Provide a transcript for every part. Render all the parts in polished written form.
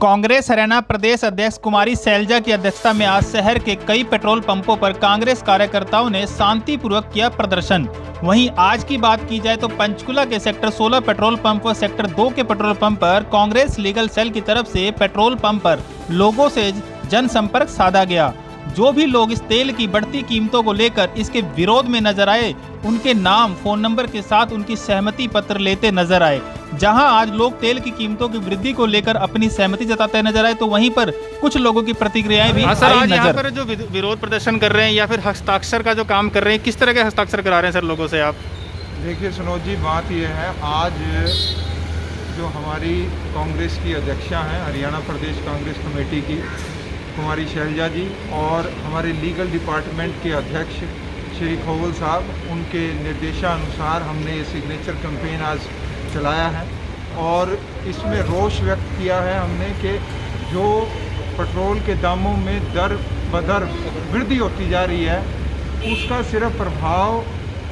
कांग्रेस हरियाणा प्रदेश अध्यक्ष कुमारी शैलजा की अध्यक्षता में आज शहर के कई पेट्रोल पंपों पर कांग्रेस कार्यकर्ताओं ने शांतिपूर्वक किया प्रदर्शन। वहीं आज की बात की जाए तो पंचकुला के सेक्टर 16 पेट्रोल पंप व सेक्टर 2 के पेट्रोल पंप पर कांग्रेस लीगल सेल की तरफ से पेट्रोल पंप पर लोगों से जनसंपर्क साधा गया। जो भी लोग इस तेल की बढ़ती कीमतों को लेकर इसके विरोध में नजर आए, उनके नाम फोन नंबर के साथ उनकी सहमति पत्र लेते नजर आए। जहां आज लोग तेल की कीमतों की वृद्धि को लेकर अपनी सहमति जताते नजर आए, तो वहीं पर कुछ लोगों की प्रतिक्रियाएं भी आई नजर। यहाँ पर जो विरोध प्रदर्शन कर रहे हैं या फिर हस्ताक्षर का जो काम कर रहे हैं, किस तरह के हस्ताक्षर करा रहे हैं सर लोगों से आप? देखिए सनोज जी, बात यह है, आज जो हमारी कांग्रेस की अध्यक्षा हैं हरियाणा प्रदेश कांग्रेस कमेटी की कुमारी शैलजा जी और हमारे लीगल डिपार्टमेंट के अध्यक्ष श्री खोवल साहब, उनके निर्देशानुसार हमने ये सिग्नेचर कैंपेन आज चलाया है और इसमें रोष व्यक्त किया है हमने कि जो पेट्रोल के दामों में दर बदर वृद्धि होती जा रही है, उसका सिर्फ प्रभाव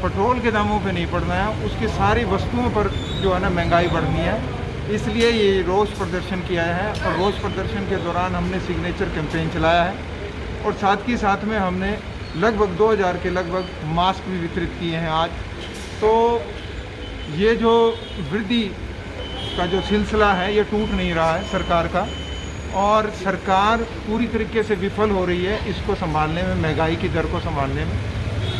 पेट्रोल के दामों पे नहीं पड़ना है, उसकी सारी वस्तुओं पर जो है ना महंगाई बढ़नी है। इसलिए ये रोष प्रदर्शन किया है और रोष प्रदर्शन के दौरान हमने सिग्नेचर कैंपेन चलाया है और साथ ही साथ में हमने लगभग 2000 के लगभग मास्क भी वितरित किए हैं आज। तो ये जो वृद्धि का जो सिलसिला है ये टूट नहीं रहा है सरकार का, और सरकार पूरी तरीके से विफल हो रही है इसको संभालने में, महंगाई की दर को संभालने में।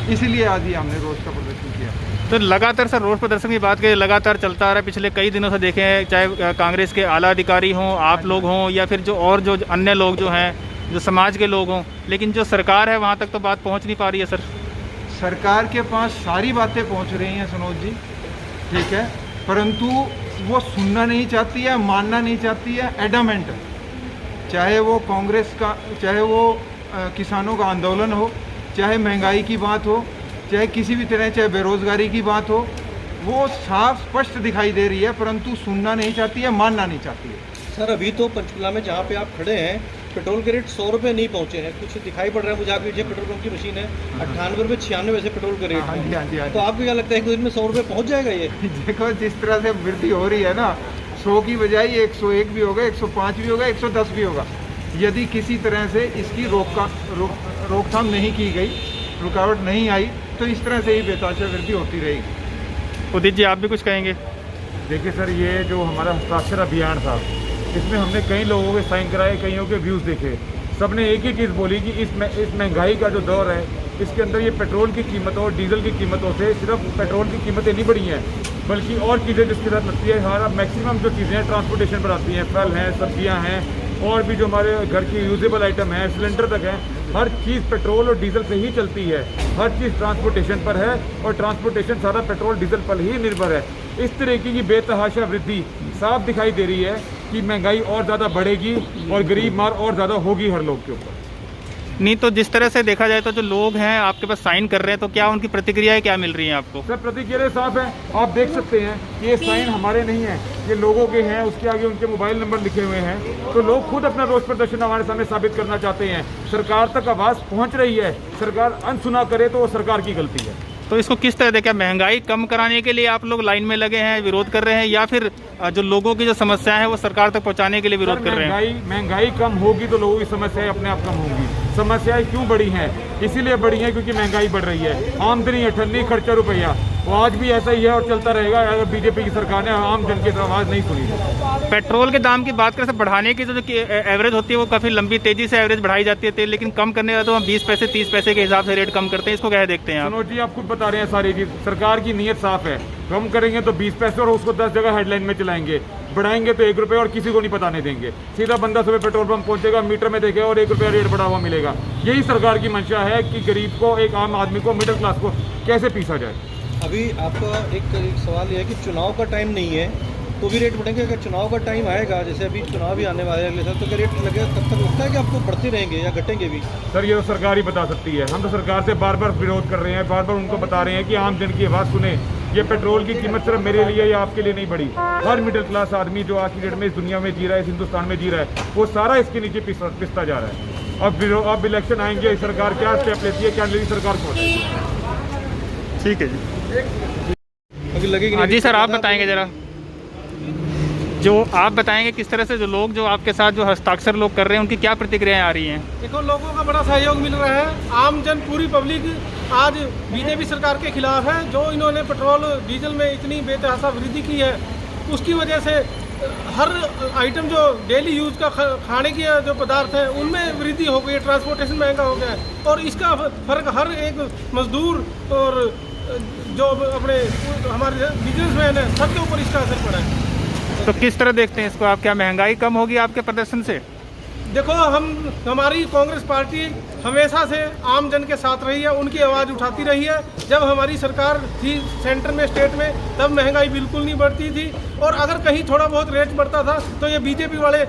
इसीलिए आज ही हमने रोष का प्रदर्शन किया। तो लगातार सर रोष प्रदर्शन की बात करें, लगातार चलता आ रहा है पिछले कई दिनों से। देखे हैं चाहे कांग्रेस के आला अधिकारी हों, आप लोग हों, या फिर जो अन्य लोग जो हैं, जो समाज के लोग हों, लेकिन जो सरकार है वहाँ तक तो बात पहुँच नहीं पा रही है सर। सरकार के पास सारी बातें पहुँच रही हैं सनोज जी, ठीक है, परंतु वो सुनना नहीं चाहती है, मानना नहीं चाहती है। एडमेंट, चाहे वो कांग्रेस का, चाहे वो किसानों का आंदोलन हो, चाहे महंगाई की बात हो, चाहे किसी भी तरह, चाहे बेरोजगारी की बात हो, वो साफ स्पष्ट दिखाई दे रही है, परंतु सुनना नहीं चाहती है, मानना नहीं चाहती है। सर अभी तो पंचकुला में जहाँ पे आप खड़े हैं पेट्रोल के रेट 100 रुपये नहीं पहुँचे हैं, कुछ दिखाई पड़ रहा है मुझे। आपकी जो पेट्रोल पंप की मशीन है 98 रुपये 96 वैसे पेट्रोल के रेट। हाँ जी, हाँ जी। तो आपको क्या लगता है कि दिन में 100 रुपये पहुँच जाएगा ये? देखो जिस तरह से वृद्धि हो रही है ना, 100 की बजाय 101 भी होगा, 105 भी होगा, 110 भी होगा। यदि किसी तरह से इसकी रोकथाम नहीं की गई, रुकावट नहीं आई, तो इस तरह से ही बेतहाशा वृद्धि होती रहेगी। उदित जी, आप भी कुछ कहेंगे? देखिए सर, ये जो हमारा हस्ताक्षर अभियान था, इसमें हमने कई लोगों के साइन कराए, कईयों के व्यूज़ देखे। सबने एक ही चीज़ बोली कि इस महंगाई का जो दौर है, इसके अंदर ये पेट्रोल की कीमतों और डीजल की कीमतों से सिर्फ पेट्रोल की कीमतें नहीं बढ़ी हैं, बल्कि और चीज़ें जिसके साथ लगती है, हमारा मैक्सिमम जो चीज़ें हैं ट्रांसपोर्टेशन पर आती हैं, फल हैं, सब्जियाँ हैं, और भी जो हमारे घर की यूजेबल आइटम है, सिलेंडर तक है, हर चीज़ पेट्रोल और डीजल से ही चलती है। हर चीज़ ट्रांसपोर्टेशन पर है और ट्रांसपोर्टेशन सारा पेट्रोल डीजल पर ही निर्भर है। इस तरीके की बेतहाशा वृद्धि साफ दिखाई दे रही है कि महंगाई और ज़्यादा बढ़ेगी और गरीब मार और ज़्यादा होगी हर लोग के ऊपर। नहीं तो जिस तरह से देखा जाए तो जो लोग हैं आपके पास साइन कर रहे हैं, तो क्या उनकी प्रतिक्रियाएं क्या मिल रही हैं आपको? सर प्रतिक्रियाएं साफ है, आप देख सकते हैं कि ये साइन हमारे नहीं हैं, ये लोगों के हैं, उसके आगे उनके मोबाइल नंबर लिखे हुए हैं। तो लोग खुद अपना रोष प्रदर्शन हमारे सामने साबित करना चाहते हैं। सरकार तक आवाज़ पहुँच रही है, सरकार अनसुना करे तो वो सरकार की गलती है। तो इसको किस तरह देखा, महंगाई कम कराने के लिए आप लोग लाइन में लगे हैं, विरोध कर रहे हैं, या फिर जो लोगों की जो समस्या है वो सरकार तक पहुंचाने के लिए विरोध कर रहे हैं? महंगाई कम होगी तो लोगों की समस्याएं अपने आप कम होंगी। समस्याएं क्यों बढ़ी हैं? इसीलिए बढ़ी हैं क्योंकि महंगाई बढ़ रही है। आमदनी अठन्नी, खर्चा रुपया, वो आज भी ऐसा ही है और चलता रहेगा अगर बीजेपी की सरकार ने आम जन की आवाज़ नहीं सुनी। पेट्रोल के दाम की बात करें तो बढ़ाने की जो एवरेज होती है वो काफ़ी लंबी तेजी से एवरेज बढ़ाई जाती है तेल, लेकिन कम करने का तो हम 20 पैसे 30 पैसे के हिसाब से रेट कम करते हैं। इसको क्या देखते हैं आप? मनोज जी, आप खुद बता रहे हैं सारी चीज़, सरकार की नीयत साफ है। कम करेंगे तो 20 पैसे और उसको 10 जगह हेडलाइन में चलाएंगे, बढ़ाएंगे तो 1 रुपये और किसी को नहीं बताने देंगे। सीधा बंदा सुबह पेट्रोल पंप पहुंचेगा, मीटर में देखेगा और 1 रुपया रेट बढ़ा हुआ मिलेगा। यही सरकार की मंशा है कि गरीब को, एक आम आदमी को, मिडिल क्लास को कैसे पीसा जाए। अभी आपका एक सवाल ये है कि चुनाव का टाइम नहीं है तो भी रेट बढ़ेंगे। अगर चुनाव का टाइम आएगा, जैसे अभी चुनाव भी आने वाले हैं अगले साल, तो क्या रेट लगेगा? तब तक लगता है कि आपको बढ़ते रहेंगे या घटेंगे भी? सर ये तो सरकार ही बता सकती है। हम तो सरकार से बार बार विरोध कर रहे हैं, बार बार उनको बता रहे हैं कि आम जन की आवाज़ सुने। ये पेट्रोल की कीमत सिर्फ मेरे लिए या आपके लिए नहीं बढ़ी, हर मिडिल क्लास आदमी जो आज की डेट में इस दुनिया में जी रहा है, इस हिंदुस्तान में जी रहा है, वो सारा इसके नीचे पिसता जा रहा है। अब इलेक्शन आएंगे, सरकार क्या स्टेप लेती है, क्या नहीं, सरकार को ठीक है जी, अभी लगेगी जी सर आप बताएंगे जरा। जो आप बताएंगे किस तरह से जो लोग जो आपके साथ जो हस्ताक्षर लोग कर रहे हैं उनकी क्या प्रतिक्रियाएं आ रही हैं? देखो, लोगों का बड़ा सहयोग मिल रहा है। आम जन, पूरी पब्लिक आज बीजेपी सरकार के खिलाफ है। जो इन्होंने पेट्रोल डीजल में इतनी बेतहाशा वृद्धि की है, उसकी वजह से हर आइटम जो डेली यूज का खाने की जो पदार्थ है उनमें वृद्धि हो गई है। ट्रांसपोर्टेशन महंगा हो गया है और इसका फर्क हर एक मजदूर और जो अपने हमारे बिजनेसमैन है सबके ऊपर इसका असर पड़ा है। तो किस तरह देखते हैं इसको आप? क्या महंगाई कम होगी आपके प्रदर्शन से? देखो, हमारी कांग्रेस पार्टी हमेशा से आम जन के साथ रही है, उनकी आवाज़ उठाती रही है। जब हमारी सरकार थी सेंटर में, स्टेट में, तब महंगाई बिल्कुल नहीं बढ़ती थी और अगर कहीं थोड़ा बहुत रेट बढ़ता था तो ये बीजेपी वाले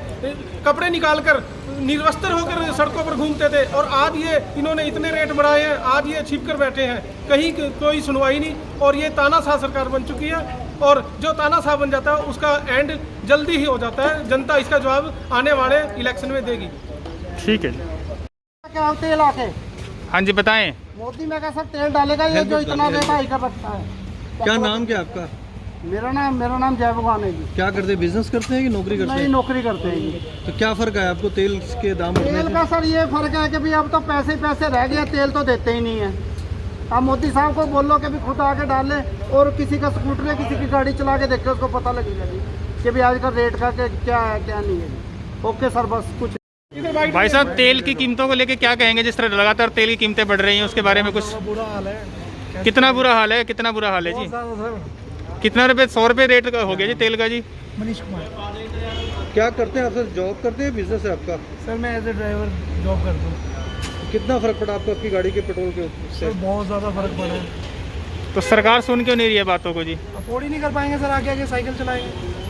कपड़े निकाल कर निर्वस्त्र होकर सड़कों पर घूमते थे। और आज ये इन्होंने इतने रेट बढ़ाए हैं, आज ये छिप कर बैठे हैं, कहीं कोई सुनवाई नहीं और ये तानाशाह सरकार बन चुकी है। और जो तानाशाह बन जाता है उसका एंड जल्दी ही हो जाता है। जनता इसका जवाब आने वाले इलेक्शन में देगी। ठीक है जी। क्या तेल आके हाँ जी, बताएं। मोदी में कैसा तेल डालेगा ये जो इतना रेट हाई कर रखता है? क्या नाम क्या आपका? मेरा नाम जय भगवान है जी। क्या करते हैं, बिजनेस करते हैं कि नौकरी करते नहीं, हैं? नौकरी करते हैं जी। तो क्या फ़र्क है आपको तेल के दाम बढ़ने तेल से? का सर ये फर्क है कि भाई अब तो पैसे पैसे रह गए, तेल तो देते ही नहीं है। आप मोदी साहब को बोलो कि भी खुद आके डाले और किसी का स्कूटर या किसी की गाड़ी चला के देखे, उसको पता लगेगा जी कि भी आज का रेट का क्या है क्या नहीं है। ओके सर, बस कुछ। भाई साहब, तेल की कीमतों को लेके क्या कहेंगे? जिस तरह लगातार तेल की कीमतें बढ़ रही हैं उसके बारे में कुछ? बुरा हाल है। कितना बुरा हाल है? कितना बुरा हाल है जी? कितना रुपए? 100 रुपये रेट का हो गया जी तेल का जी। मनीष कुमार क्या करते हैं आप सर? जॉब करते हैं, बिजनेस है आपका? सर, मैं एज ए ड्राइवर जॉब करता हूँ। कितना फ़र्क पड़ा आपको आपकी गाड़ी के पेट्रोल के से? बहुत ज़्यादा फर्क पड़ा है। तो सरकार सुन क्यों नहीं रही है बातों को जी? अफोर्ड ही नहीं कर पाएंगे सर, आगे आगे साइकिल चलाएंगे।